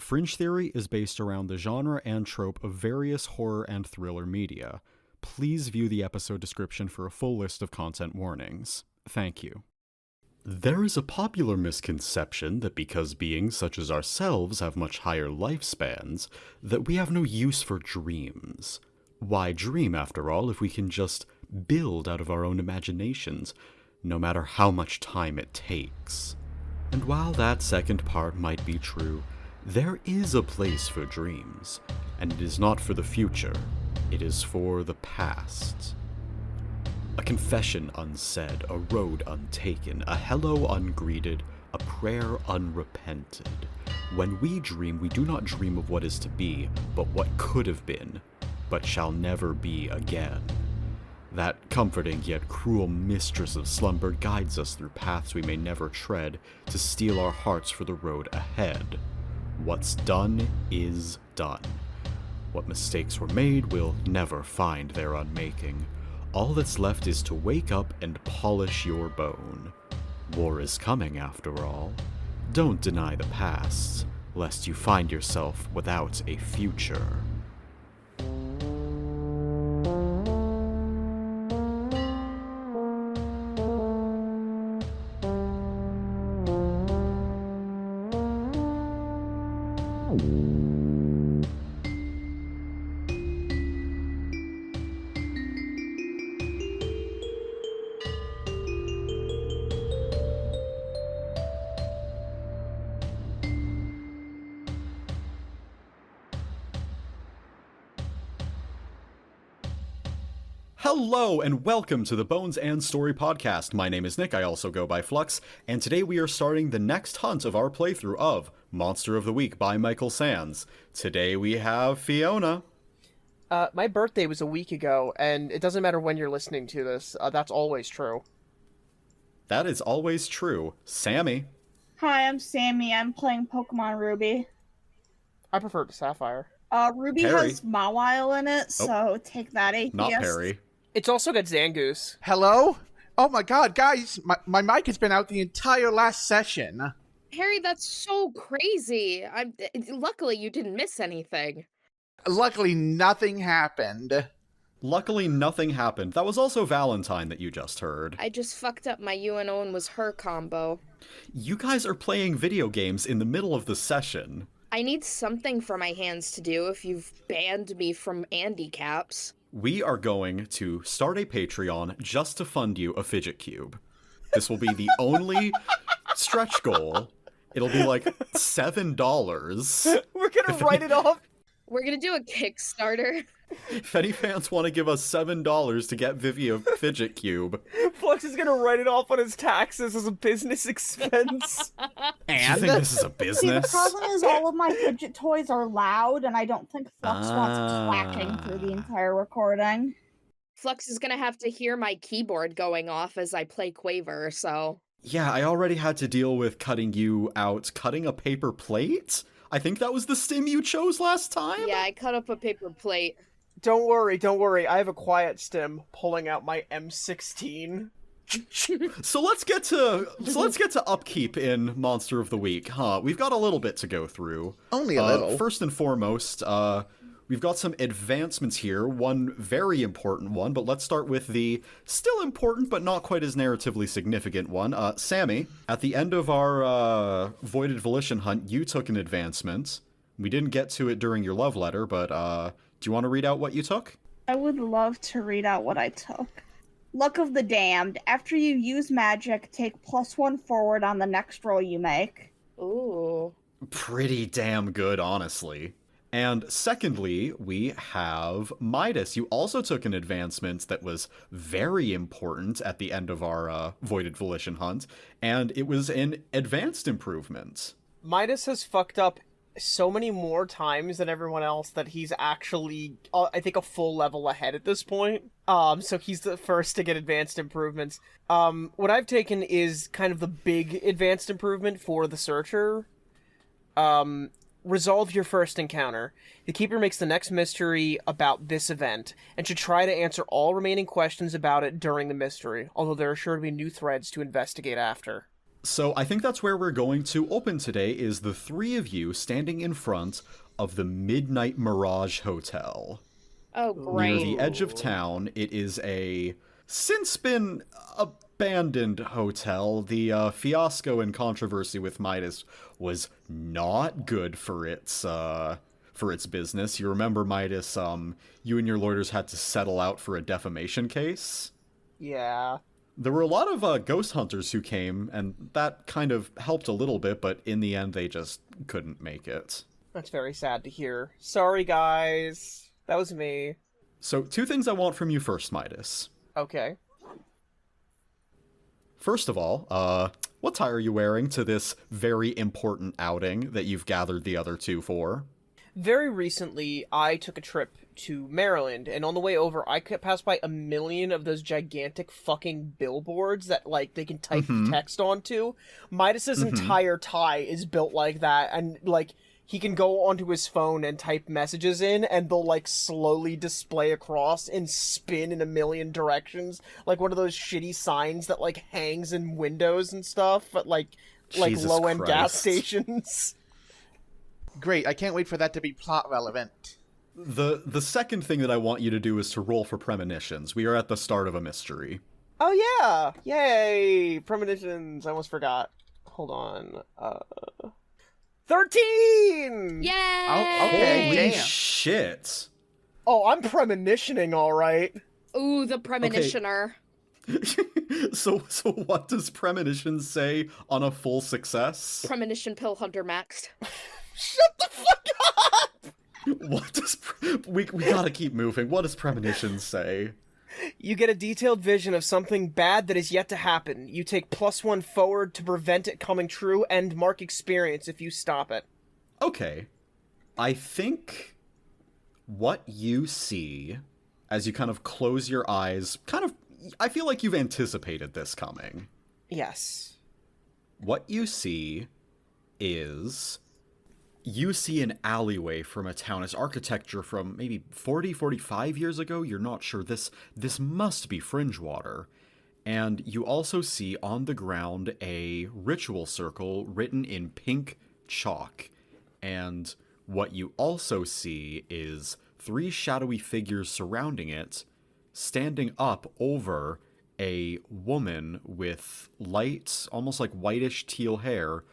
Fringe theory is based around the genre and trope of various horror and thriller media. Please view the episode description for a full list of content warnings. Thank you. There is a popular misconception that because beings such as ourselves have much higher lifespans, that we have no use for dreams. Why dream, after all, if we can just build out of our own imaginations, no matter how much time it takes? And while that second part might be true, there is a place for dreams, and it is not for the future, it is for the past. A confession unsaid, a road untaken, a hello ungreeted, a prayer unrepented. When we dream, we do not dream of what is to be, but what could have been, but shall never be again. That comforting yet cruel mistress of slumber guides us through paths we may never tread, to steel our hearts for the road ahead. What's done is done. What mistakes were made will never find their unmaking. All that's left is to wake up and polish your bone. War is coming, after all. Don't deny the past, lest you find yourself without a future. Hello and welcome to the Bones and Story podcast. My name is Nick, I also go by Flux, and today we are starting the next hunt of our playthrough of Monster of the Week by Michael Sands. Today we have Fiona. My birthday was a week ago, and it doesn't matter when you're listening to this, that's always true. That is always true. Sammi. Hi, I'm Sammi. I'm playing Pokemon Ruby. I prefer to Sapphire. Ruby Perry. has Mawile in it, so take that, atheist. Not Perry. It's also got Zangoose. Hello? Oh my god, guys, my mic has been out the entire last session. Harry, that's so crazy. Luckily, you didn't miss anything. Luckily, nothing happened. Luckily, nothing happened. That was also Valentine that you just heard. I just fucked up my UNO and was her combo. You guys are playing video games in the middle of the session. I need something for my hands to do if you've banned me from handicaps. We are going to start a Patreon just to fund you a fidget cube. This will be the only stretch goal. It'll be like $7. We're gonna write it off. We're gonna do a Kickstarter. If any fans want to give us $7 to get Vivi a fidget cube. Flux is gonna write it off on his taxes as a business expense. Do you And think this is a See, the business? problem is all of my fidget toys are loud, and I don't think Flux wants clacking through the entire recording. Flux is gonna have to hear my keyboard going off as I play Quaver, so... Yeah, I already had to deal with cutting a paper plate? I think that was the stim you chose last time? Yeah, I cut up a paper plate. Don't worry. I have a quiet stim pulling out my M16. So let's get to upkeep in Monster of the Week, huh? We've got a little bit to go through. only a little. First and foremost, we've got some advancements here, one very important one, but let's start with the still important but not quite as narratively significant one. Sammi, at the end of our Voided Volition hunt, you took an advancement. We didn't get to it during your love letter, but do you want to read out what you took? I would love to read out what I took. Luck of the Damned. After you use magic, take +1 forward on the next roll you make. Ooh. Pretty damn good, honestly. And secondly, we have Midas. You also took an advancement that was very important at the end of our Voided Volition hunt, and it was an advanced improvement. Midas has fucked up so many more times than everyone else that he's actually, I think, a full level ahead at this point. So he's the first to get advanced improvements. What I've taken is kind of the big advanced improvement for the Searcher. Resolve your first encounter. The Keeper makes the next mystery about this event, and should try to answer all remaining questions about it during the mystery, although there are sure to be new threads to investigate after. So I think that's where we're going to open today, is the three of you standing in front of the Midnight Mirage Hotel. Oh, Near great. the edge of town. It is a since been abandoned hotel. The fiasco and controversy with Midas was not good for its business. You remember, Midas, you and your lawyers had to settle out for a defamation case? Yeah. There were a lot of ghost hunters who came, and that kind of helped a little bit, but in the end they just couldn't make it. That's very sad to hear. Sorry, guys. That was me. So, two things I want from you first, Midas. Okay. First of all, what tie are you wearing to this very important outing that you've gathered the other two for? Very recently, I took a trip to Maryland, and on the way over, I passed by a million of those gigantic fucking billboards that, like, they can type text onto. Midas's entire tie is built like that, and, like, he can go onto his phone and type messages in, and they'll, like, slowly display across and spin in a million directions, like one of those shitty signs that, like, hangs in windows and stuff at, like Jesus low-end gas Christ. stations. Great, I can't wait for that to be plot relevant. The second thing that I want you to do is to roll for premonitions. We are at the start of a mystery. Oh yeah! Yay! Premonitions! I almost forgot. Hold on. 13! Yay! Oh, okay, Holy damn. shit! Oh, I'm premonitioning, alright. Ooh, the premonitioner. So what does premonitions say on a full success? Premonition pill hunter maxed. Shut the fuck up! What does we gotta keep moving. What does premonitions say? You get a detailed vision of something bad that is yet to happen. You take +1 forward to prevent it coming true, and mark experience if you stop it. Okay. I think what you see as you kind of close your eyes, I feel like you've anticipated this coming. Yes. What you see is you see an alleyway from a town. It's architecture from maybe 40, 45 years ago. You're not sure. This must be Fringe water. And you also see on the ground a ritual circle written in pink chalk. And what you also see is 3 shadowy figures surrounding it, standing up over a woman with light, almost like whitish teal hair,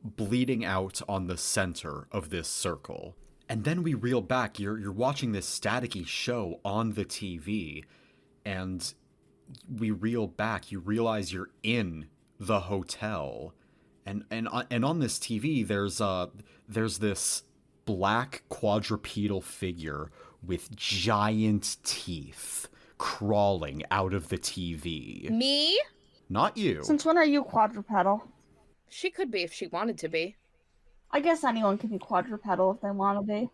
bleeding out on the center of this circle. And then we reel back. You're watching this staticky show on the TV, and we reel back. You realize you're in the hotel, and on this TV there's this black quadrupedal figure with giant teeth crawling out of the TV. Me? Not you. Since when are you quadrupedal? She could be if she wanted to be. I guess anyone can be quadrupedal if they want to be.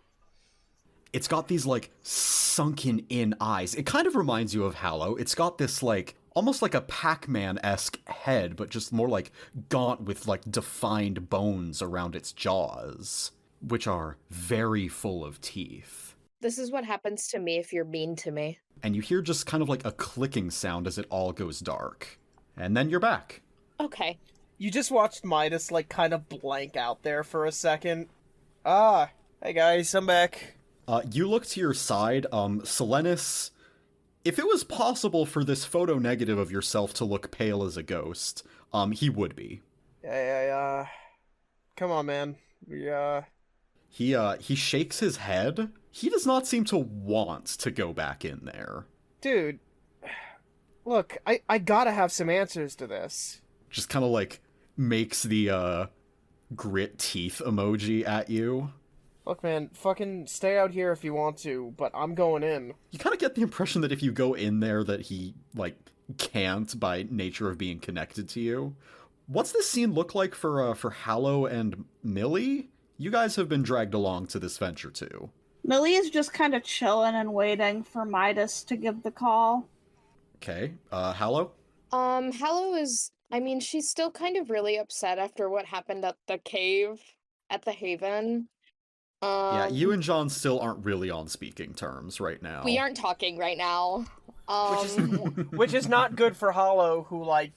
It's got these, like, sunken in eyes. It kind of reminds you of Hallow. It's got this, like, almost like a Pac-Man-esque head, but just more, like, gaunt with, like, defined bones around its jaws, which are very full of teeth. This is what happens to me if you're mean to me. And you hear just kind of like a clicking sound as it all goes dark. And then you're back. Okay. You just watched Midas, like, kind of blank out there for a second. Ah, hey guys, I'm back. You look to your side. Silenus, if it was possible for this photo negative of yourself to look pale as a ghost, he would be. Yeah. Come on, man. He shakes his head. He does not seem to want to go back in there. Dude, look, I gotta have some answers to this. Just kind of like makes the grit teeth emoji at you. Look, man, fucking stay out here if you want to, but I'm going in. You kind of get the impression that if you go in there that he, like, can't by nature of being connected to you. What's this scene look like for Hallow and Millie? You guys have been dragged along to this venture too. Millie is just kind of chilling and waiting for Midas to give the call. Okay, Hallow? Hallow is, I mean, she's still kind of really upset after what happened at the cave, at the Haven. Yeah, you and John still aren't really on speaking terms right now. We aren't talking right now. Which is not good for Hollow, who, like,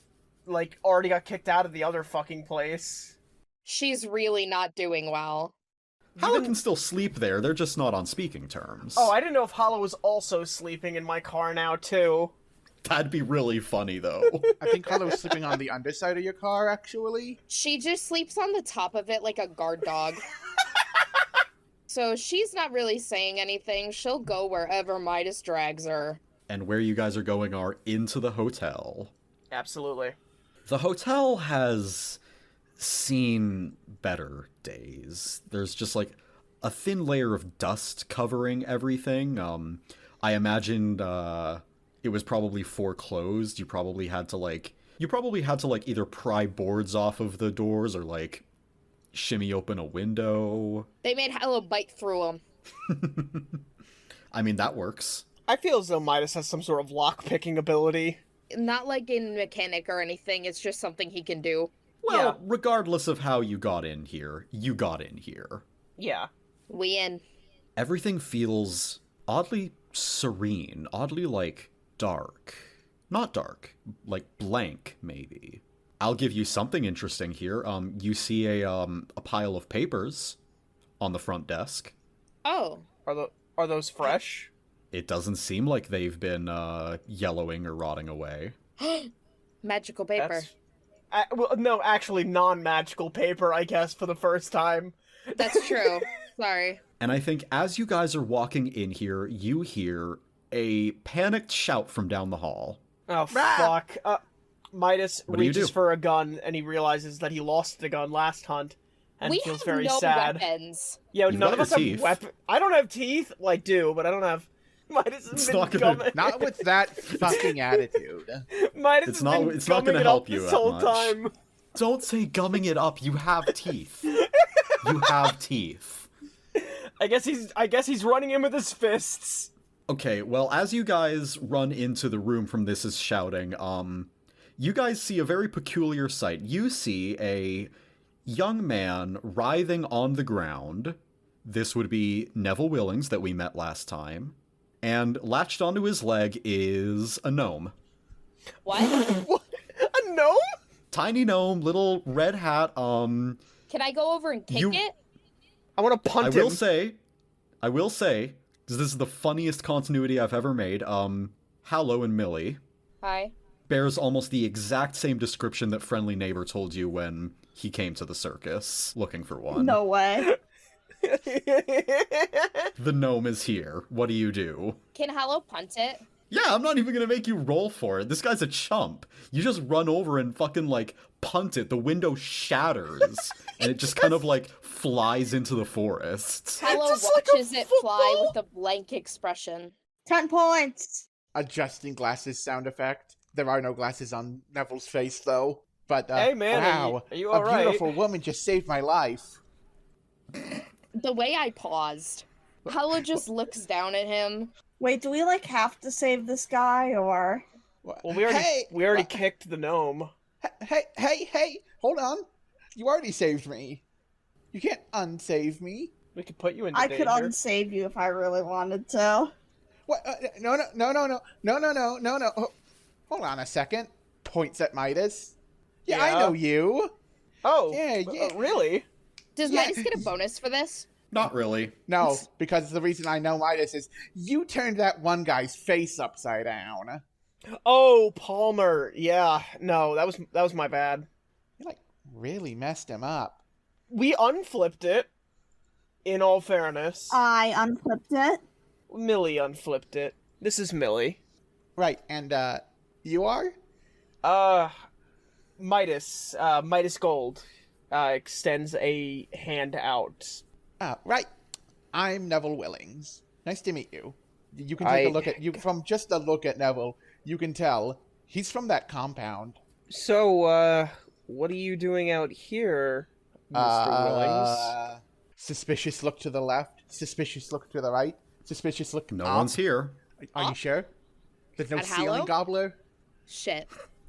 like, already got kicked out of the other fucking place. She's really not doing well. Hala can still sleep there, they're just not on speaking terms. Oh, I didn't know if Hala was also sleeping in my car now, too. That'd be really funny, though. I think Hollow's sleeping on the underside of your car, actually. She just sleeps on the top of it like a guard dog. So she's not really saying anything. She'll go wherever Midas drags her. And where you guys are going are into the hotel. Absolutely. The hotel has seen better days. There's just like a thin layer of dust covering everything. I imagined it was probably foreclosed. You probably had to like either pry boards off of the doors or like shimmy open a window. They made Hala bite through them. I mean, that works. I feel as though Midas has some sort of lock-picking ability. Not like in mechanic or anything, it's just something he can do. Well, regardless of how you got in here, you got in here. Yeah. We in. Everything feels oddly serene, oddly, like, dark. Not dark, like blank, maybe. I'll give you something interesting here. You see a pile of papers on the front desk. Oh. Are those fresh? It doesn't seem like they've been yellowing or rotting away. Magical paper. That's... well, no, actually non-magical paper, I guess, for the first time. That's true. Sorry. And I think as you guys are walking in here, you hear a panicked shout from down the hall. Oh, fuck. Midas reaches do? for a gun, and he realizes that he lost the gun last hunt, and We feels have very no sad. weapons. Yeah, You've none got of us your have teeth. weapons. I don't have teeth. Well, I do, but I don't have... Midas has It's been not gonna- gumming... Not with that fucking attitude. Midas It's has not- been it's not gonna gumming it help up you this that whole much. time. Don't say gumming it up, you have teeth. You have teeth. I guess he's running in with his fists. Okay, well, as you guys run into the room from This Is Shouting, you guys see a very peculiar sight. You see a young man writhing on the ground. This would be Neville Willings that we met last time. And latched onto his leg is a gnome. What? What? A gnome? Tiny gnome, little red hat, Can I go over and kick it? I want to punt I him. will say, because this is the funniest continuity I've ever made, Hallow and Millie Hi. bears almost the exact same description that Friendly Neighbor told you when he came to the circus, looking for one. No way. The gnome is here. What do you do? Can Hallow punt it? Yeah, I'm not even gonna make you roll for it. This guy's a chump. You just run over and fucking, like, punt it. The window shatters, and it just kind of, like, flies into the forest. Hallow Just like a watches it fly football. with a blank expression. 10 points. Adjusting glasses sound effect. There are no glasses on Neville's face, though. But, Hey, man, wow, are you a all right? beautiful woman just saved my life. The way I paused. Hallow just looks down at him. Wait, do we like have to save this guy or? Well, we already kicked the gnome. Hey, hold on. You already saved me. You can't unsave me. We could put you in I danger. could unsave you if I really wanted to. What? No. Oh, hold on a second. Points at Midas. Yeah, I Yeah? know you. Oh, Yeah. really? Does Yeah. Midas get a bonus for this? Not really. No, because the reason I know Midas is you turned that one guy's face upside down. Oh, Palmer. Yeah. No, that was my bad. You like really messed him up. We unflipped it. In all fairness, I unflipped it. Millie unflipped it. This is Millie. Right, and you are? Midas Gold extends a hand out. Right. I'm Neville Willings. Nice to meet you. You can take a look at you from just a look at Neville. You can tell he's from that compound. So, what are you doing out here, Mr. Willings? Suspicious look to the left. Suspicious look to the right. Suspicious look. No up. one's here. Are you Up? sure? There's no At ceiling Hallow? gobbler. Shit.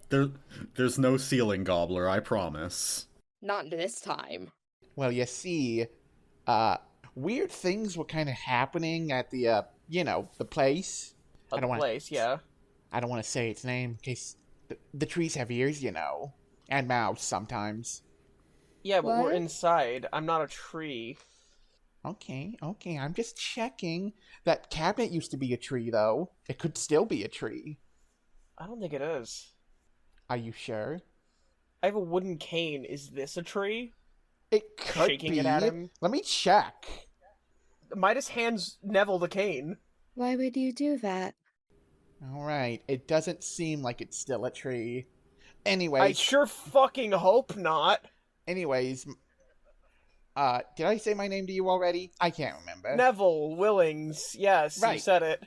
There's no ceiling gobbler, I promise. Not this time. Well, you see, weird things were kind of happening at the, the place. I don't want. Place, yeah. I don't want to say its name in case The trees have ears, you know. And mouths sometimes. Yeah, but we're What? inside. I'm not a tree. Okay, I'm just checking. That cabinet used to be a tree, though. It could still be a tree. I don't think it is. Are you sure? I have a wooden cane. Is this a tree? It could Shaking be. it at him. Let me check. Midas hands Neville the cane. Why would you do that? Alright, it doesn't seem like it's still a tree. Anyways. I sure fucking hope not. Anyways. Did I say my name to you already? I can't remember. Neville Willings. Yes, you Right. said it.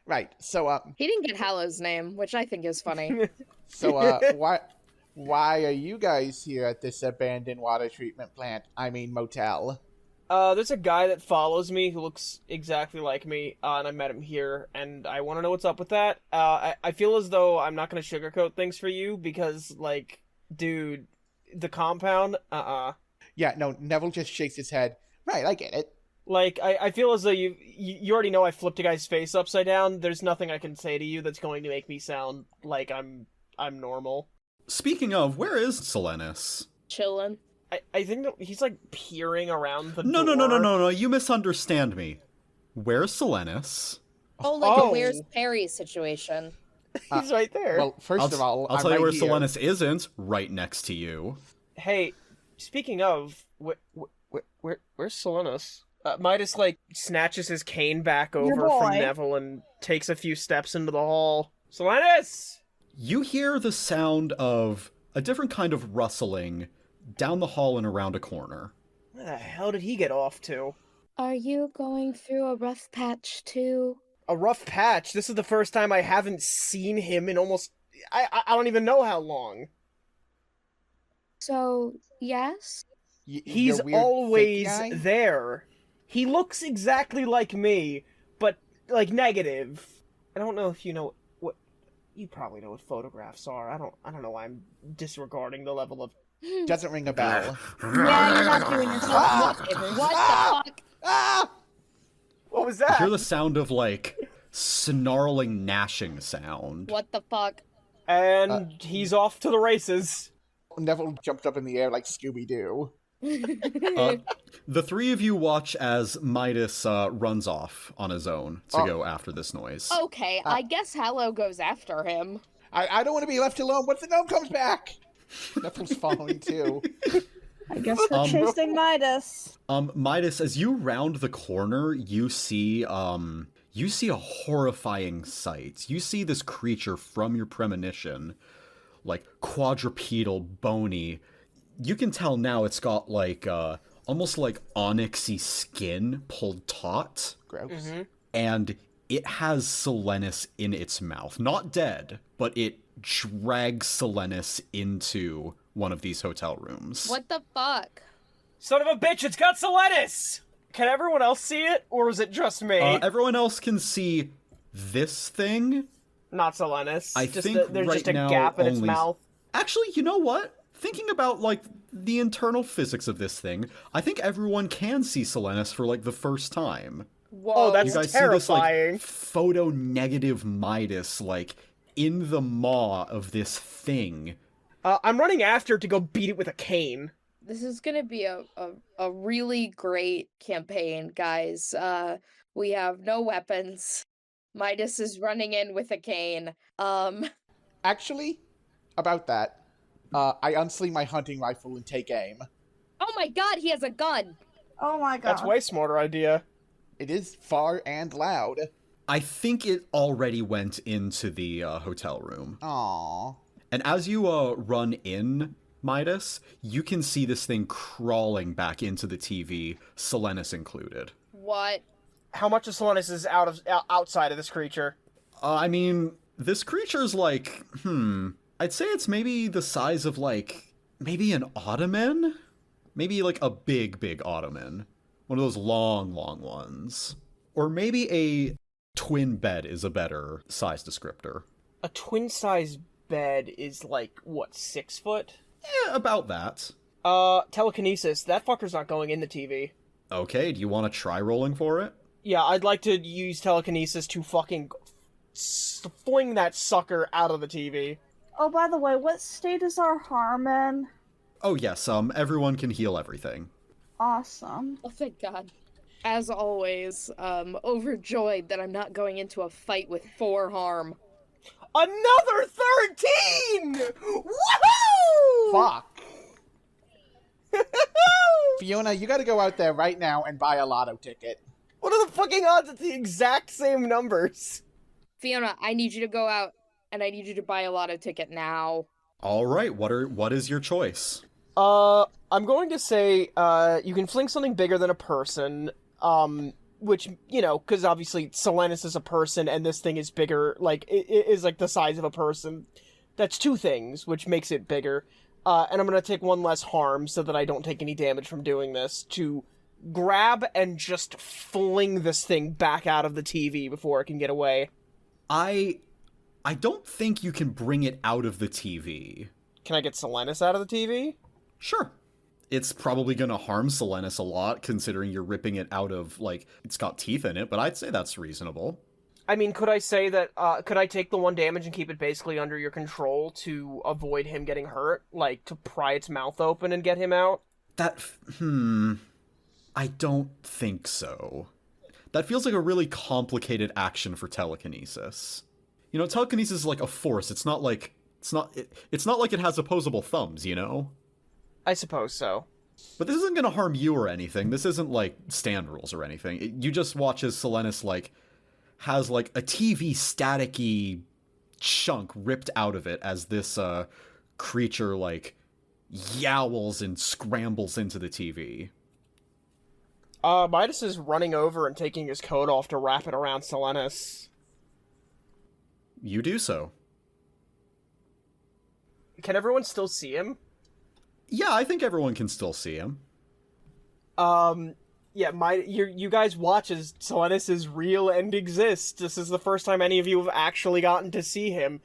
Right. So, He didn't get Hallow's name, which I think is funny. why are you guys here at this abandoned water treatment plant? I mean, motel. There's a guy that follows me who looks exactly like me, and I met him here, and I want to know what's up with that. I feel as though I'm not going to sugarcoat things for you, because, like, dude, the compound, Yeah, no, Neville just shakes his head. Right, I get it. Like, I feel as though you already know I flipped a guy's face upside down. There's nothing I can say to you that's going to make me sound like I'm normal. Speaking of, where is Silenus? Chillin'. I think that he's, like, peering around the door. No, you misunderstand me. Where's Silenus? Oh, like Oh. a Where's Perry situation. He's right there. Well, first of all, I'll I'm tell you right where here. Silenus isn't. Right next to you. Hey, speaking of, where's Silenus? Midas, like, snatches his cane back Your over from boy. Neville and takes a few steps into the hall. Silenus! You hear the sound of a different kind of rustling down the hall and around a corner. Where the hell did he get off to? Are you going through a rough patch too? A rough patch. This is the first time I haven't seen him in almost... I don't even know how long. So, yes? He's Your weird always fake guy? there. He looks exactly like me, but, like, negative. I don't know if you know what... You probably know what photographs are. I don't know why I'm disregarding the level of... Doesn't ring a bell. Yeah, you're not doing yourself a favor. What the fuck? Ah! What was You that? hear the sound of, like, snarling, gnashing sound. What the fuck? And he's off to the races. Neville jumped up in the air like Scooby-Doo. The three of you watch as Midas runs off on his own to Oh. go after this noise. Okay, I guess Hallow goes after him. I don't want to be left alone once the gnome comes back! Neville's following too. I guess we're chasing Midas. Midas, as you round the corner, you see a horrifying sight. You see this creature from your premonition, like quadrupedal, bony. You can tell now it's got like almost like onyxy skin pulled taut, Gross. and it has Silenus in its mouth. Not dead, but it drags Silenus into one of these hotel rooms. What the fuck? Son of a bitch, it's got Silenus! Can everyone else see it, or is it just me? Everyone else can see this thing. Not Silenus. I Just think there's right just a now gap in its only- mouth. Actually, you know what? Thinking about, like, the internal physics of this thing, I think everyone can see Silenus for, like, the first time. Whoa. Oh, that's You guys terrifying. see this, like, photo-negative Midas, like, in the maw of this thing. I'm running after to go beat it with a cane. This is gonna be a really great campaign, guys. We have no weapons. Midas is running in with a cane. Actually, about that, I unsling my hunting rifle and take aim. Oh my god, he has a gun! Oh my god. That's way smarter idea. It is far and loud. I think it already went into the hotel room. Aww. And as you run in, Midas, you can see this thing crawling back into the TV, Silenus included. What? How much of Silenus is outside of this creature? I mean, this creature's like, I'd say it's maybe the size of, like, maybe an ottoman? Maybe, like, a big ottoman. One of those long ones. Or maybe a twin bed is a better size descriptor. A twin-size bed is like, what, 6 foot? Yeah, about that. Telekinesis. That fucker's not going in the TV. Okay, do you want to try rolling for it? Yeah, I'd like to use telekinesis to fucking fling that sucker out of the TV. Oh, by the way, what state is our harm in? Oh yes, everyone can heal everything. Awesome. Oh, thank God. As always, overjoyed that I'm not going into a fight with 4 harm. Another 13! Woohoo! Fuck. Fiona, you gotta go out there right now and buy a lotto ticket. What are the fucking odds it's the exact same numbers? Fiona, I need you to go out, and I need you to buy a lotto ticket now. All right, what is your choice? I'm going to say, you can fling something bigger than a person, which, you know, because obviously Silenus is a person, and this thing is bigger, like, it is, like, the size of a person. That's 2 things, which makes it bigger. And I'm gonna take 1 less harm, so that I don't take any damage from doing this, to grab and just fling this thing back out of the TV before it can get away. I don't think you can bring it out of the TV. Can I get Silenus out of the TV? Sure. It's probably gonna harm Silenus a lot, considering you're ripping it out of, like, it's got teeth in it, but I'd say that's reasonable. I mean, could I say that, could I take the 1 damage and keep it basically under your control to avoid him getting hurt? Like, to pry its mouth open and get him out? I don't think so. That feels like a really complicated action for telekinesis. You know, telekinesis is like a force, it's not like it has opposable thumbs, you know? I suppose so. But this isn't gonna harm you or anything, this isn't like stand rules or anything. You just watch as Silenus, like, has, like, a TV staticky chunk ripped out of it as this, creature, like, yowls and scrambles into the TV. Midas is running over and taking his coat off to wrap it around Silenus. You do so. Can everyone still see him? Yeah, I think everyone can still see him. Yeah, you guys watch as Silenus is real and exists. This is the first time any of you have actually gotten to see him.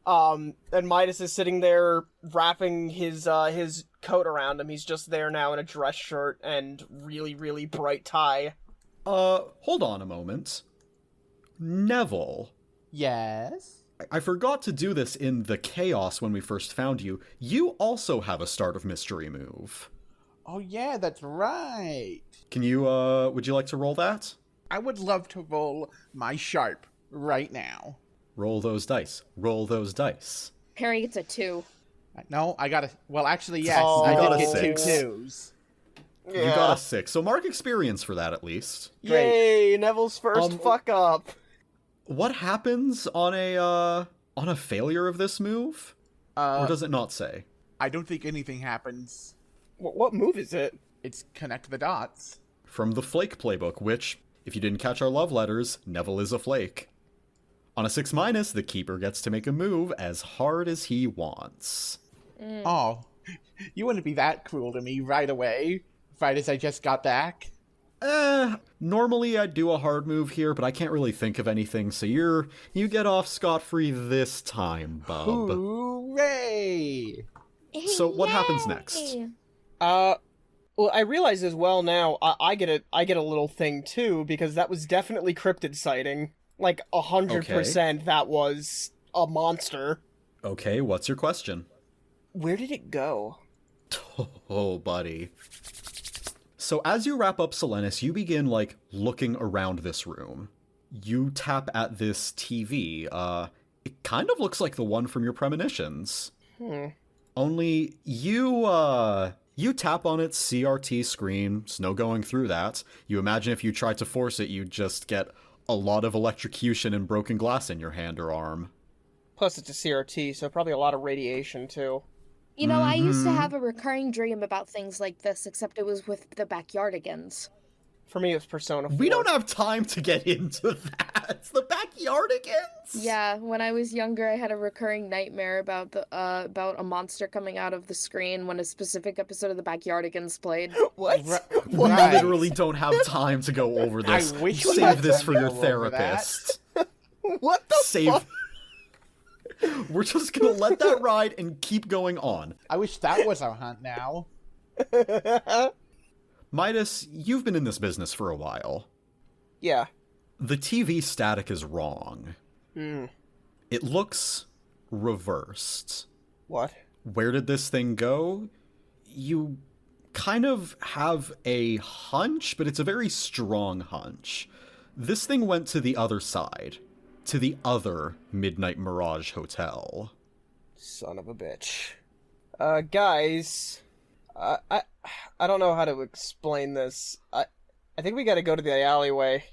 And Midas is sitting there wrapping his coat around him. He's just there now in a dress shirt and really, really bright tie. Hold on a moment. Neville. Yes? I forgot to do this in the chaos when we first found you. You also have a Start of Mystery move. Oh yeah, that's right. Can you, would you like to roll that? I would love to roll my sharp right now. Roll those dice. Roll those dice. Perry gets a 2. No, I got a... Well, actually, yes. Oh, I got did a get 2 6. 2s. Yeah. You got a 6, so mark experience for that at least. Yay, Neville's first fuck up. What happens on a failure of this move? Or does it not say? I don't think anything happens. What move is it? It's connect the dots. From the Flake playbook, which, if you didn't catch our love letters, Neville is a flake. On a 6-, the keeper gets to make a move as hard as he wants. Oh, you wouldn't be that cruel to me right away, right as I just got back. Normally I'd do a hard move here, but I can't really think of anything, so you get off scot-free this time, bub. Hooray! So what happens next? Well, I realize as well now, I get a little thing too, because that was definitely cryptid sighting. Like, 100% that was a monster. Okay, what's your question? Where did it go? Oh, buddy. So as you wrap up Silenus, you begin, like, looking around this room. You tap at this TV. It kind of looks like the one from your premonitions. Only you tap on its CRT screen. There's no going through that. You imagine if you tried to force it, you'd just get a lot of electrocution and broken glass in your hand or arm. Plus, it's a CRT, so probably a lot of radiation, too. You know, I used to have a recurring dream about things like this, except it was with the Backyardigans. For me, it was Persona 4. We don't have time to get into that. It's the Backyardigans. Yeah, when I was younger, I had a recurring nightmare about about a monster coming out of the screen when a specific episode of the Backyardigans played. What? We literally don't have time to go over this. I wish we Save had this time for to your go over that. therapist. What the fuck? We're just gonna let that ride and keep going on. I wish that was our hunt now. Midas, you've been in this business for a while. Yeah. The TV static is wrong. It looks reversed. What? Where did this thing go? You kind of have a hunch, but it's a very strong hunch. This thing went to the other side. To the other Midnight Mirage Hotel. Son of a bitch. Guys, I don't know how to explain this. I think we gotta go to the alleyway.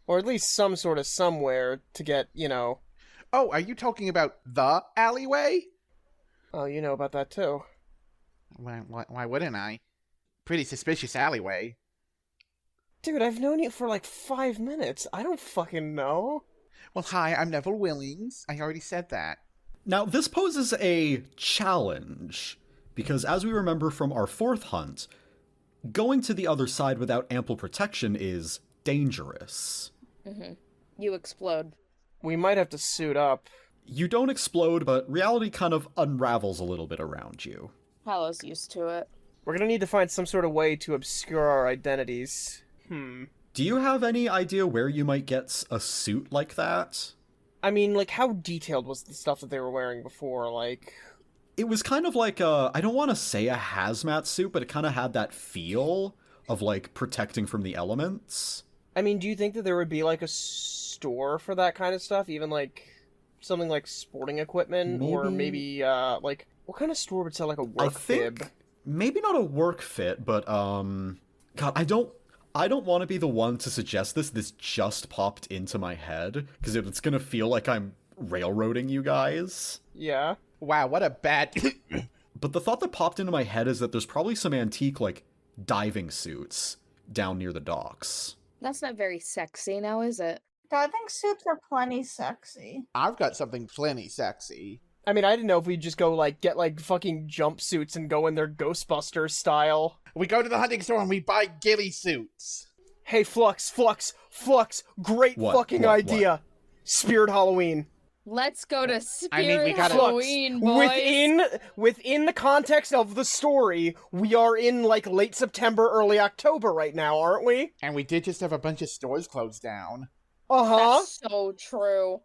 Or at least some sort of somewhere to get, Oh, are you talking about the alleyway? Oh, you know about that too. Why wouldn't I? Pretty suspicious alleyway. Dude, I've known you for like 5 minutes. I don't fucking know. Well, hi, I'm Neville Willings. I already said that. Now, this poses a challenge, because as we remember from our 4th hunt, going to the other side without ample protection is dangerous. Mm-hmm. You explode. We might have to suit up. You don't explode, but reality kind of unravels a little bit around you. Hallow's used to it. We're gonna need to find some sort of way to obscure our identities. Do you have any idea where you might get a suit like that? I mean, like, how detailed was the stuff that they were wearing before? Like, it was kind of like I don't want to say a hazmat suit, but it kind of had that feel of, like, protecting from the elements. I mean, do you think that there would be, like, a store for that kind of stuff? Even, like, something like sporting equipment? Maybe. Or maybe, like, what kind of store would sell, like, a work fib? Maybe not a work fit, but, God, I don't want to be the one to suggest this. This just popped into my head, because it's gonna feel like I'm railroading you guys. Yeah. Wow, what a bad... But the thought that popped into my head is that there's probably some antique, like, diving suits down near the docks. That's not very sexy now, is it? Diving suits are plenty sexy. I've got something plenty sexy. I mean, I didn't know if we'd just go, like, get, like, fucking jumpsuits and go in their Ghostbusters style. We go to the hunting store and we buy ghillie suits. Hey, Flux, great fucking idea. What? Spirit Halloween. Let's go to Spirit we gotta- Halloween, boys. Within the context of the story, we are in, like, late September, early October right now, aren't we? And we did just have a bunch of stores closed down. Uh-huh. That's so true.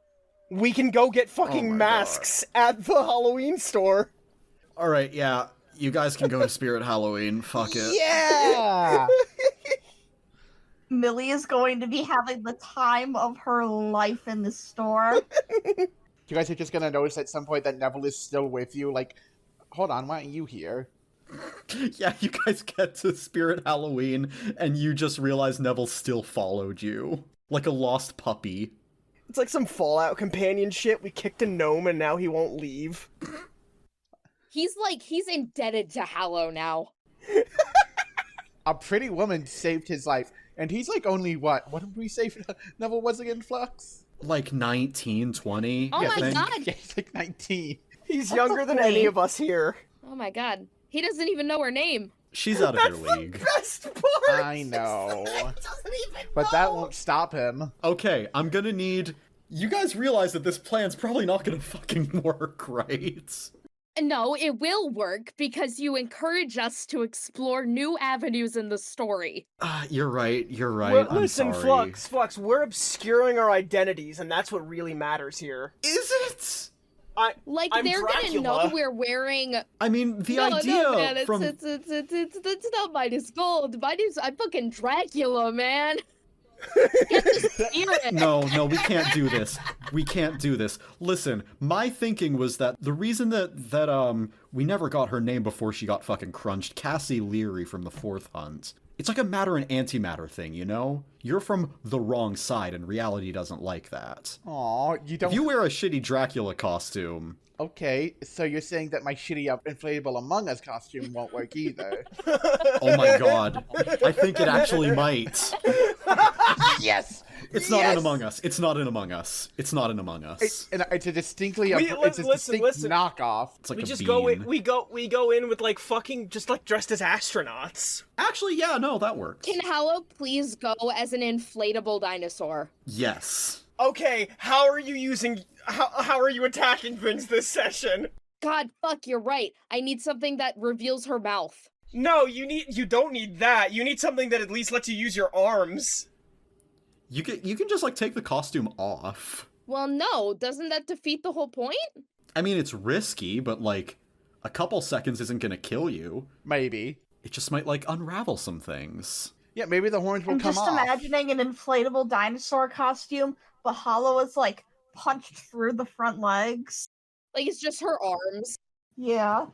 We can go get fucking my masks at the Halloween store. Alright, yeah. You guys can go to Spirit Halloween. Fuck it. Yeah! Millie is going to be having the time of her life in the store. You guys are just gonna notice at some point that Neville is still with you, like, hold on, why aren't you here? Yeah, you guys get to Spirit Halloween, and you just realize Neville still followed you. Like a lost puppy. It's like some Fallout companion shit. We kicked a gnome and now he won't leave. He's indebted to Hallow now. A pretty woman saved his life, and he's like only what did we say Neville was again, Flux? Like 19, 20. Oh my god! Yeah, he's like 19. He's younger than any of us here. Oh my god. He doesn't even know her name. She's out of your league. Best part! I know. Doesn't even But that won't stop him. Okay, I'm gonna need... You guys realize that this plan's probably not gonna fucking work, right? No, it will work because you encourage us to explore new avenues in the story. You're right, I'm Listen, sorry. Flux, we're obscuring our identities, and that's what really matters here. Is it? I'm they're Dracula. gonna know we're wearing. I mean, the No, idea man, from... it's not Midas Gold. I'm fucking Dracula, man. No, we can't do this. We can't do this. Listen, my thinking was that the reason that we never got her name before she got fucking crunched, Cassie Leary from the 4th hunt. It's like a matter and antimatter thing, you know? You're from the wrong side, and reality doesn't like that. Aw, you don't... If you wear a shitty Dracula costume... Okay, so you're saying that my shitty inflatable Among Us costume won't work either. Oh my god. I think it actually might. Yes! It's not an Among Us. It's not an Among Us. It's not an Among Us. It's a distinctly... Listen. knockoff. It's like We a just bean. we go in with like fucking just like dressed as astronauts. Actually, yeah, no, that works. Can Hallow please go as an inflatable dinosaur? Yes. Okay, how are you attacking things this session? God, fuck, you're right. I need something that reveals her mouth. No, you don't need that. You need something that at least lets you use your arms. You can just like take the costume off. Well, no, doesn't that defeat the whole point? I mean, it's risky, but, like, a couple seconds isn't gonna kill you. Maybe. It just might, like, unravel some things. Yeah, maybe the horns will I'm come just off. imagining an inflatable dinosaur costume, but Hollow is, like, punched through the front legs. Like, it's just her arms. Yeah.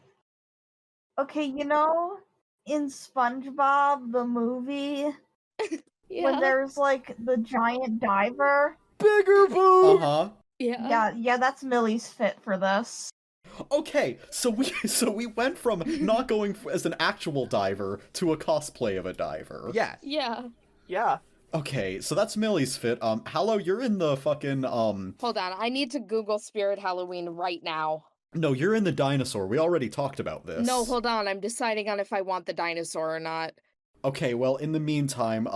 Okay, you know, in SpongeBob, the movie, Yeah. when there's, like, the giant diver? Bigger boot! Uh-huh. Yeah, that's Millie's fit for this. Okay, so we went from not going as an actual diver to a cosplay of a diver. Yeah. Yeah. Yeah. Okay, so that's Millie's fit. Hallow, you're in the fucking, Hold on, I need to Google Spirit Halloween right now. No, you're in the dinosaur. We already talked about this. No, hold on, I'm deciding on if I want the dinosaur or not. Okay, well, in the meantime,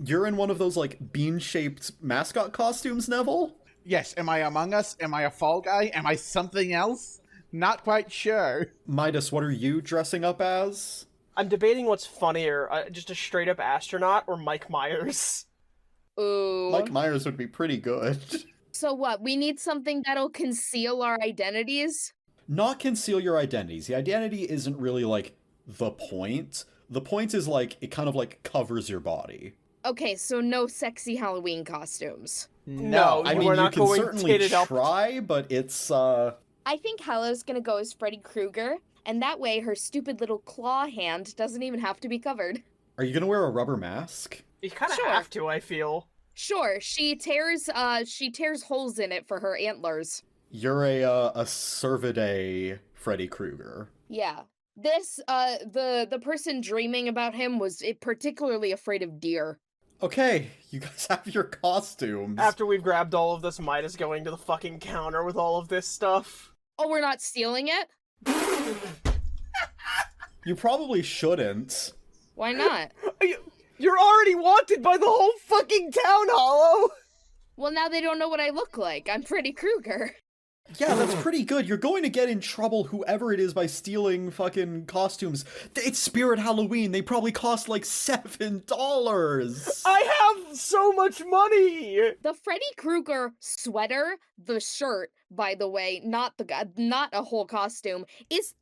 you're in one of those, like, bean-shaped mascot costumes, Neville? Yes, am I Among Us? Am I a Fall Guy? Am I something else? Not quite sure. Midas, what are you dressing up as? I'm debating what's funnier, just a straight-up astronaut or Mike Myers. Ooh. Mike Myers would be pretty good. So what, we need something that'll conceal our identities? Not conceal your identities. The identity isn't really, like, the point. The point is, like, it kind of, like, covers your body. Okay, so no sexy Halloween costumes. No, I mean, we're you not can going certainly titted up. try, but it's, I think Hallow's gonna go as Freddy Krueger, and that way her stupid little claw hand doesn't even have to be covered. Are you gonna wear a rubber mask? You kind of Sure. have to, I feel. Sure, she tears holes in it for her antlers. You're a Cervidae Freddy Krueger. Yeah. This, the person dreaming about him was particularly afraid of deer. Okay, you guys have your costumes. After we've grabbed all of this, Midas going to the fucking counter with all of this stuff. Oh, we're not stealing it? You probably shouldn't. Why not? You're already wanted by the whole fucking town, Hollow! Well, now they don't know what I look like. I'm Freddy Krueger. Yeah, that's pretty good. You're going to get in trouble, whoever it is, by stealing fucking costumes. It's Spirit Halloween. They probably cost like $7. I have so much money! The Freddy Krueger sweater, the shirt, by the way, not a whole costume, is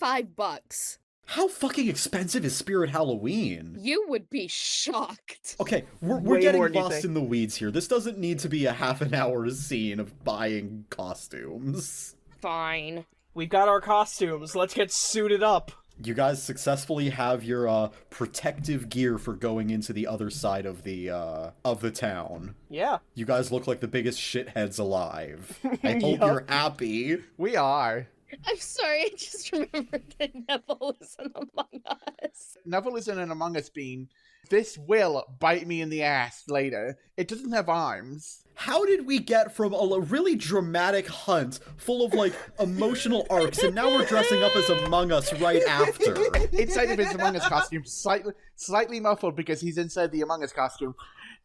$35. How fucking expensive is Spirit Halloween? You would be shocked. Okay, we're Way getting more than you lost think. in the weeds here. This doesn't need to be a half an hour scene of buying costumes. Fine. We've got our costumes, let's get suited up. You guys successfully have your protective gear for going into the other side of the town. Yeah. You guys look like the biggest shitheads alive. I hope Yup. you're happy. We are. I'm sorry, I just remembered that Neville isn't among us. Neville isn't an Among Us bean. This will bite me in the ass later. It doesn't have arms. How did we get from a really dramatic hunt full of, like, emotional arcs, and now we're dressing up as Among Us right after? Inside of his Among Us costume, slightly muffled because he's inside the Among Us costume.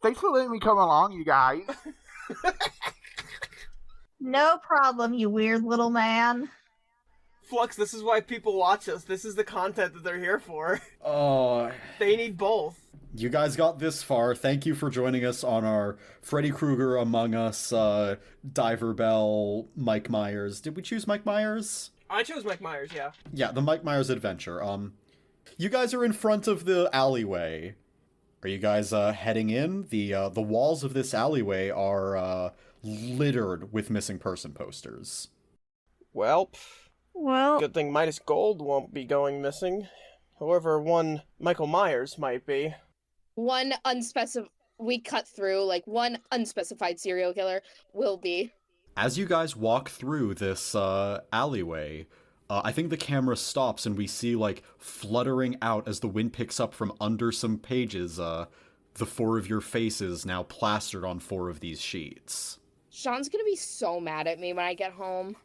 Thanks for letting me come along, you guys. No problem, you weird little man. Flux, this is why people watch us. This is the content that they're here for. Oh, They need both. you guys got this far. Thank you for joining us on our Freddy Krueger Among Us, Diver Bell, Mike Myers. Did we choose Mike Myers? I chose Mike Myers, yeah. Yeah, the Mike Myers adventure. You guys are in front of the alleyway. Are you guys heading in? The walls of this alleyway are littered with missing person posters. Well, Well, good thing Midas Gold won't be going missing. However, one Michael Myers might be. One unspecified serial killer will be. As you guys walk through this alleyway, I think the camera stops and we see, like, fluttering out as the wind picks up from under some pages, the 4 of your faces now plastered on 4 of these sheets. Sean's gonna be so mad at me when I get home.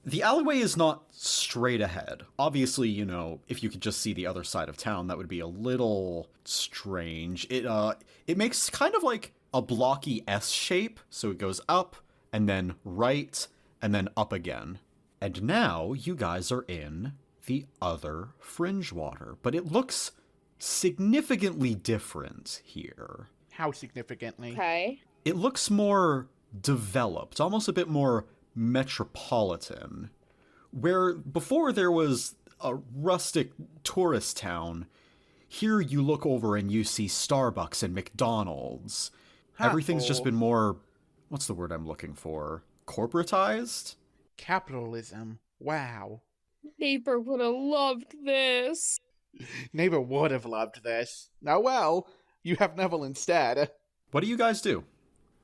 The alleyway is not straight ahead. Obviously, you know, if you could just see the other side of town, that would be a little strange. It makes kind of like a blocky S shape, so it goes up, and then right, and then up again. And now you guys are in the other Fringe water, but it looks significantly different here. How significantly? Okay. It looks more developed, almost a bit more metropolitan. Where before there was a rustic tourist town, here you look over and you see Starbucks and McDonald's. Everything's just been more, what's the word I'm looking for? Corporatized? Capitalism. Wow. Neighbor would have loved this. Neighbor would have loved this. Now, well, you have Neville instead. What do you guys do?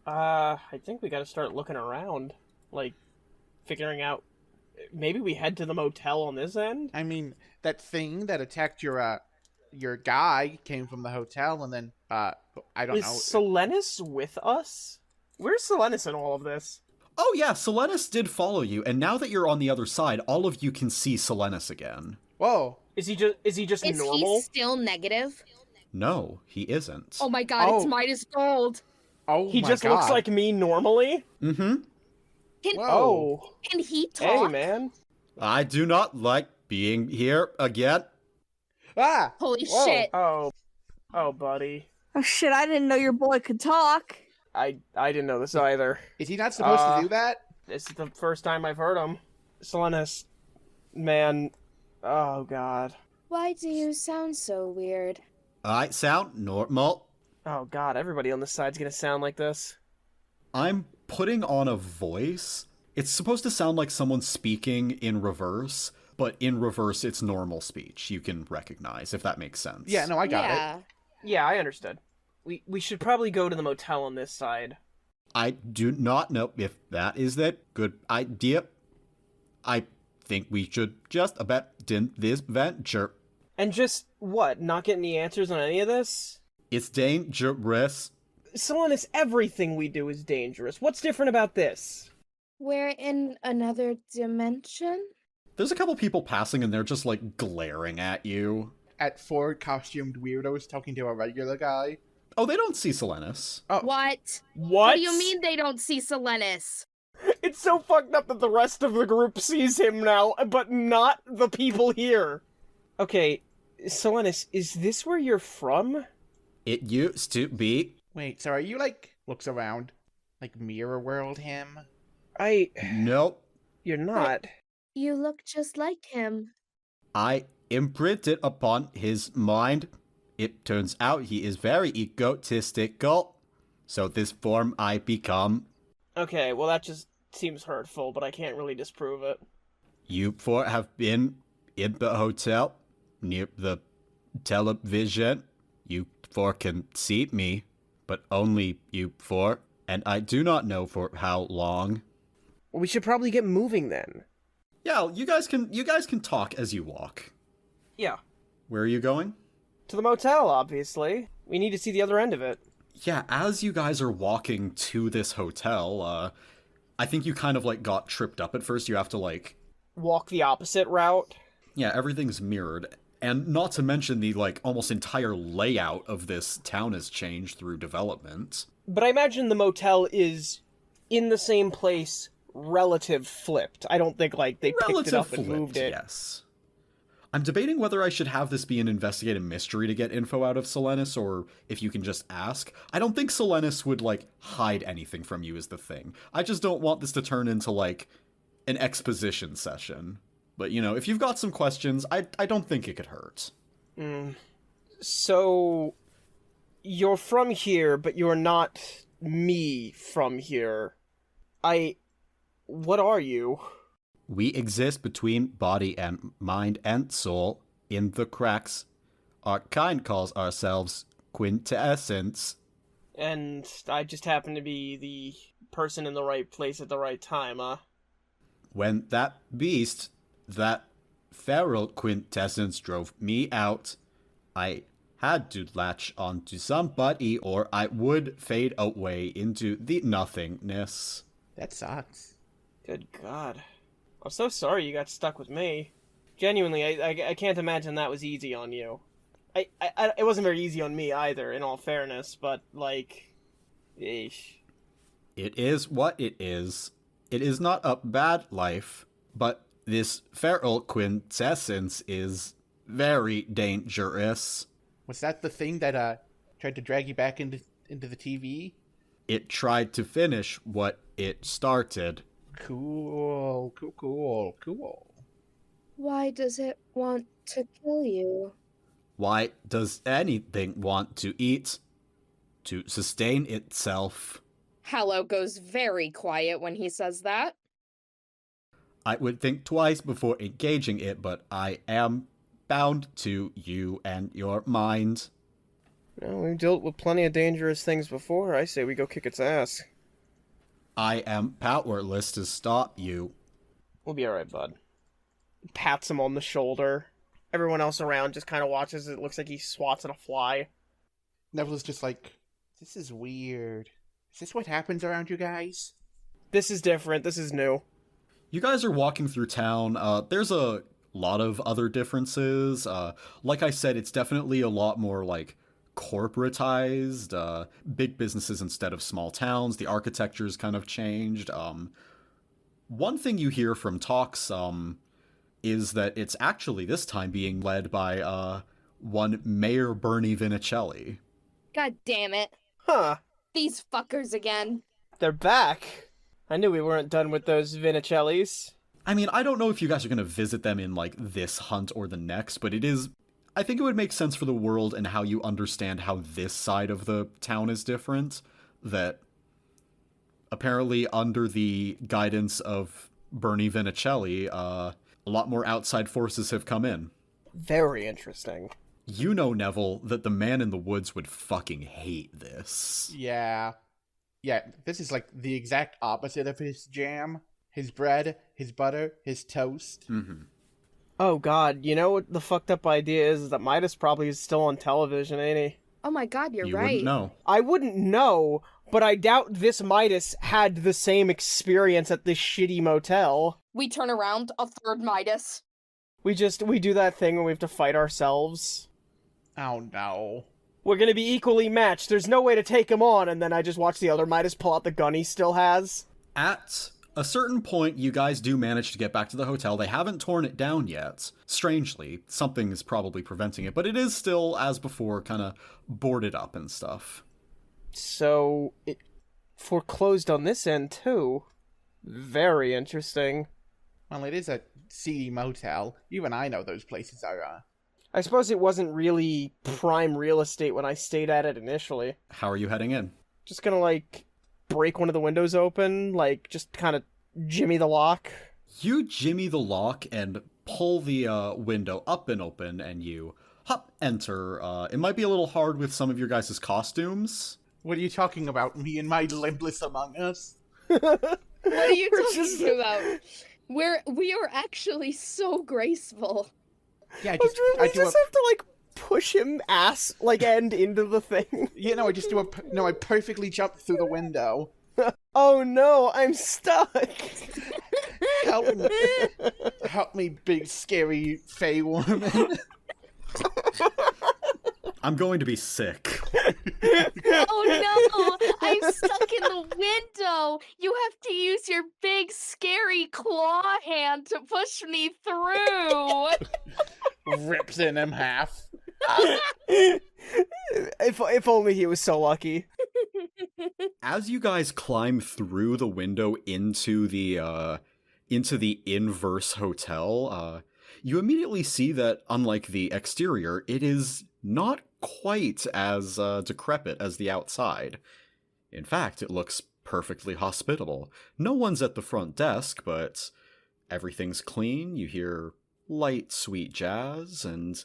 I think we gotta start looking around. Like, figuring out... Maybe we head to the motel on this end? I mean, that thing that attacked your guy came from the hotel, and then, I don't know. Is Silenus with us? Where's Silenus in all of this? Oh yeah, Silenus did follow you, and now that you're on the other side, all of you can see Silenus again. Whoa. Is he just Is normal? he still negative? No, he isn't. Oh my god, it's Midas Gold. Oh He my just God. looks like me normally? Mm-hmm. Whoa. Can he talk? Hey, man. I do not like being here again. Ah! Holy Whoa. shit. Oh, buddy. Oh shit, I didn't know your boy could talk. I didn't know this either. Is he not supposed to do that? This is the first time I've heard him. Silenus, man, oh god. Why do you sound so weird? I sound normal. Oh god, everybody on this side's gonna sound like this. I'm putting on a voice. It's supposed to sound like someone speaking in reverse, but in reverse it's normal speech you can recognize, if that makes sense. Yeah, no, I got it. Yeah, I understood. We should probably go to the motel on this side. I do not know if that is a good idea. I think we should just abandon this venture. And just, what, not get any answers on any of this? It's dangerous. Silenus, everything we do is dangerous. What's different about this? We're in another dimension? There's a couple people passing and they're just like glaring at you. At 4 costumed weirdos talking to a regular guy. Oh, they don't see Silenus. Oh. What? What? What do you mean they don't see Silenus? It's so fucked up that the rest of the group sees him now, but not the people here. Okay, Silenus, is this where you're from? It used to be. Wait, so are you looks around, Mirror World him? Nope. You're not. You look just like him. I imprinted upon his mind. It turns out he is very egotistical. So this form I become. Okay, well that just seems hurtful, but I can't really disprove it. You four have been in the hotel near the television. You four can see me, but only you four, and I do not know for how long. We should probably get moving then. Yeah, you guys can talk as you walk. Yeah. Where are you going? To the motel, obviously. We need to see the other end of it. Yeah, as you guys are walking to this hotel, I think you kind of got tripped up at first. You have to walk the opposite route. Yeah, everything's mirrored. And not to mention the almost entire layout of this town has changed through development. But I imagine the motel is in the same place, relative flipped. I don't think they picked it up and moved it. Yes. I'm debating whether I should have this be an investigative mystery to get info out of Silenus, or if you can just ask. I don't think Silenus would, hide anything from you is the thing. I just don't want this to turn into, an exposition session. But, if you've got some questions, I don't think it could hurt. So, you're from here, but you're not me from here. What are you? We exist between body and mind and soul in the cracks. Our kind calls ourselves quintessence. And I just happen to be the person in the right place at the right time, huh? When that beast, that feral quintessence drove me out, I had to latch onto somebody or I would fade away into the nothingness. That sucks. Good God. I'm so sorry you got stuck with me. Genuinely, I can't imagine that was easy on you. It wasn't very easy on me either, in all fairness, but, eesh. It is what it is. It is not a bad life, but this feral quintessence is very dangerous. Was that the thing that tried to drag you back into the TV? It tried to finish what it started. Cool. Why does it want to kill you? Why does anything want to eat? To sustain itself. Hallow goes very quiet when he says that. I would think twice before engaging it, but I am bound to you and your mind. Well, we've dealt with plenty of dangerous things before. I say we go kick its ass. I am powerless to stop you. We'll be alright, bud. Pats him on the shoulder. Everyone else around just kind of watches. It looks like he swats at a fly. Neville is just like, this is weird. Is this what happens around you guys? This is different. This is new. You guys are walking through town. There's a lot of other differences. Like I said, it's definitely a lot more like corporatized, big businesses instead of small towns. The architecture's kind of changed. One thing you hear from talks is that it's actually this time being led by one Mayor Bernie Vinicelli. God damn it. Huh. These fuckers again. They're back. I knew we weren't done with those Vinicellis. I mean, I don't know if you guys are going to visit them in, like, this hunt or the next, but I think it would make sense for the world and how you understand how this side of the town is different, that apparently under the guidance of Bernie Vinicelli, a lot more outside forces have come in. Very interesting. You know, Neville, that the man in the woods would fucking hate this. Yeah, this is like the exact opposite of his jam. His bread, his butter, his toast. Mm-hmm. Oh god, you know what the fucked up idea is that Midas probably is still on television, ain't he? Oh my god, you're You right. wouldn't know. I wouldn't know, but I doubt this Midas had the same experience at this shitty motel. We turn around, a third Midas. We do that thing when we have to fight ourselves. Oh no. We're gonna be equally matched, there's no way to take him on, and then I just watch the other Midas pull out the gun he still has. At a certain point, you guys do manage to get back to the hotel. They haven't torn it down yet. Strangely, something is probably preventing it, but it is still, as before, kind of boarded up and stuff. So, it foreclosed on this end, too. Very interesting. Well, it is a seedy motel. Even I know those places are, I suppose it wasn't really prime real estate when I stayed at it initially. How are you heading in? Just gonna, like, break one of the windows open, like, just kind of jimmy the lock. You jimmy the lock and pull the window up and open, and you enter. It might be a little hard with some of your guys' costumes. What are you talking about? Me and my limbless Among Us? What are you talking about? We are actually so graceful. Yeah, I just have to, like, push him ass, like, end into the thing. You know, I perfectly jumped through the window. Oh no, I'm stuck! Help me, big, scary Fey woman. I'm going to be sick. Oh no! I'm stuck in the window! You have to use your big, scary claw hand to push me through! Rips in him half. If only he was so lucky. As you guys climb through the window into the inverse hotel, you immediately see that, unlike the exterior, it is not quite as decrepit as the outside. In fact, it looks perfectly hospitable. No one's at the front desk, but everything's clean. You hear light, sweet jazz, and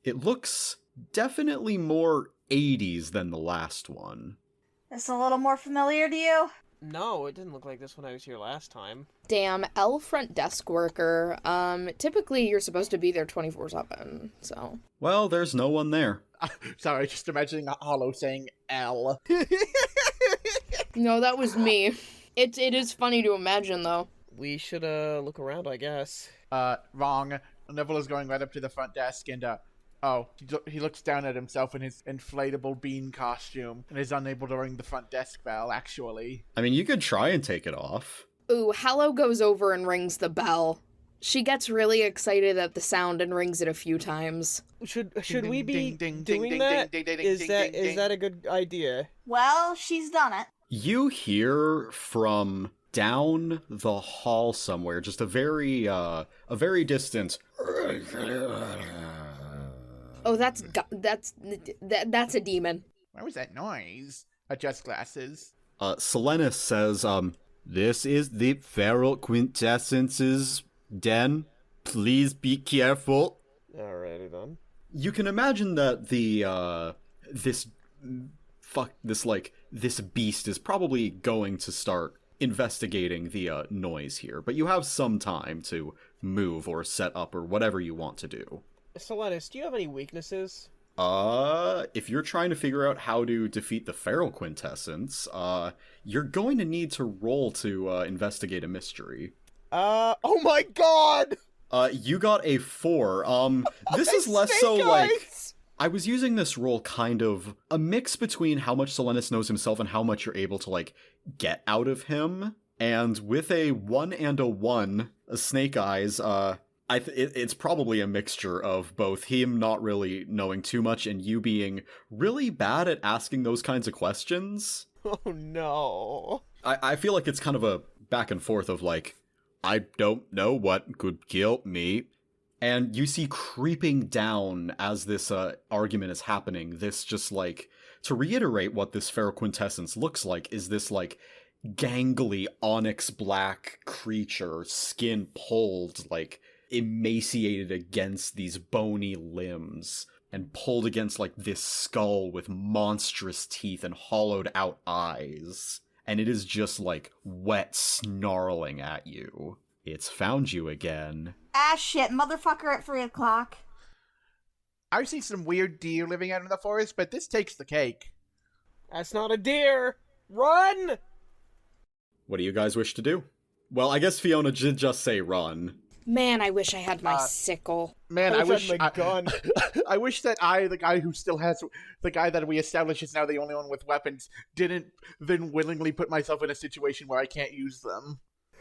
it looks definitely more 80s than the last one. This a little more familiar to you? No, it didn't look like this when I was here last time. Damn, L front desk worker. Typically you're supposed to be there 24/7, so. Well, there's no one there. Sorry, just imagining a hollow saying L. No, that was me. It is funny to imagine, though. We should, look around, I guess. Wrong. Neville is going right up to the front desk and, he looks down at himself in his inflatable bean costume and is unable to ring the front desk bell, actually. I mean, you could try and take it off. Ooh, Hallow goes over and rings the bell. She gets really excited at the sound and rings it a few times. Should Ding, we ding, be ding, ding, doing ding, that? ding, ding, ding, Is ding, that ding, is ding. that a good idea? Well, she's done it. You hear from down the hall somewhere, just a very distant. Oh, that's a demon. What was that noise? Adjust glasses. Silenus says, this is the feral quintessence's den. Please be careful. Alrighty then. You can imagine that this beast is probably going to start investigating the noise here, but you have some time to move or set up or whatever you want to do. Silenus, do you have any weaknesses? If you're trying to figure out how to defeat the feral quintessence, you're going to need to roll to investigate a mystery. Oh my god! You got a 4. This is less so like... I was using this roll kind of a mix between how much Silenus knows himself and how much you're able to, like, get out of him. And with a 1 and a 1, a Snake Eyes, it's probably a mixture of both him not really knowing too much and you being really bad at asking those kinds of questions. Oh no. I feel like it's kind of a back and forth of, like, I don't know what could kill me. And you see creeping down as this argument is happening, this just, like, to reiterate what this feral quintessence looks like, is this, like, gangly onyx black creature, skin pulled, like, emaciated against these bony limbs, and pulled against, like, this skull with monstrous teeth and hollowed out eyes. And it is just, like, wet snarling at you. It's found you again. Ah, shit, motherfucker at 3 o'clock. I've seen some weird deer living out in the forest, but this takes the cake. That's not a deer! Run! What do you guys wish to do? Well, I guess Fiona did just say run. Man, I wish I had my sickle. Man, I wish I had my gun. I wish that the guy who still has, the guy that we established is now the only one with weapons, didn't then willingly put myself in a situation where I can't use them.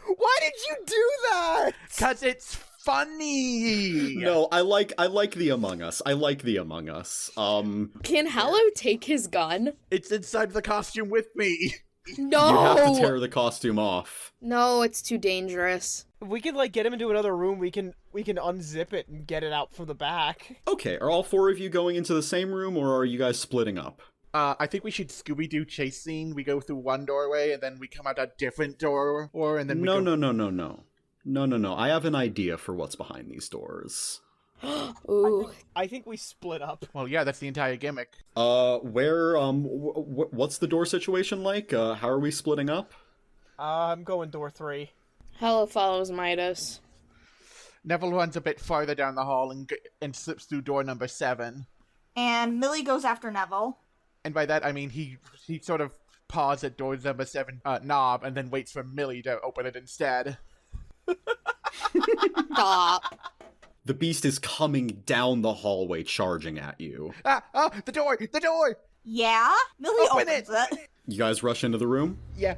Why did you do that? 'Cause it's funny! No, I like the Among Us. I like the Among Us. Can Hallow take his gun? It's inside the costume with me. No! You have to tear the costume off. No, it's too dangerous. If we can, like, get him into another room, we can unzip it and get it out from the back. Okay, are all 4 of you going into the same room, or are you guys splitting up? I think we should Scooby-Doo chase scene. We go through one doorway, and then we come out a different door, and then we No. No. I have an idea for what's behind these doors. Ooh. I think we split up. Well, yeah, that's the entire gimmick. What's the door situation like? How are we splitting up? I'm going door 3. Hallow follows Midas. Neville runs a bit farther down the hall and slips through door number 7. And Millie goes after Neville. And by that, I mean he sort of paws at door number 7 knob and then waits for Millie to open it instead. Stop. The beast is coming down the hallway, charging at you. The door! The door! Yeah? Millie Open opens it. You guys rush into the room? Yeah.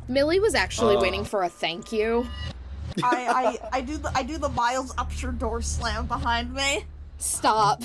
Millie was actually waiting for a thank you. I do the Miles Upshur door slam behind me. Stop.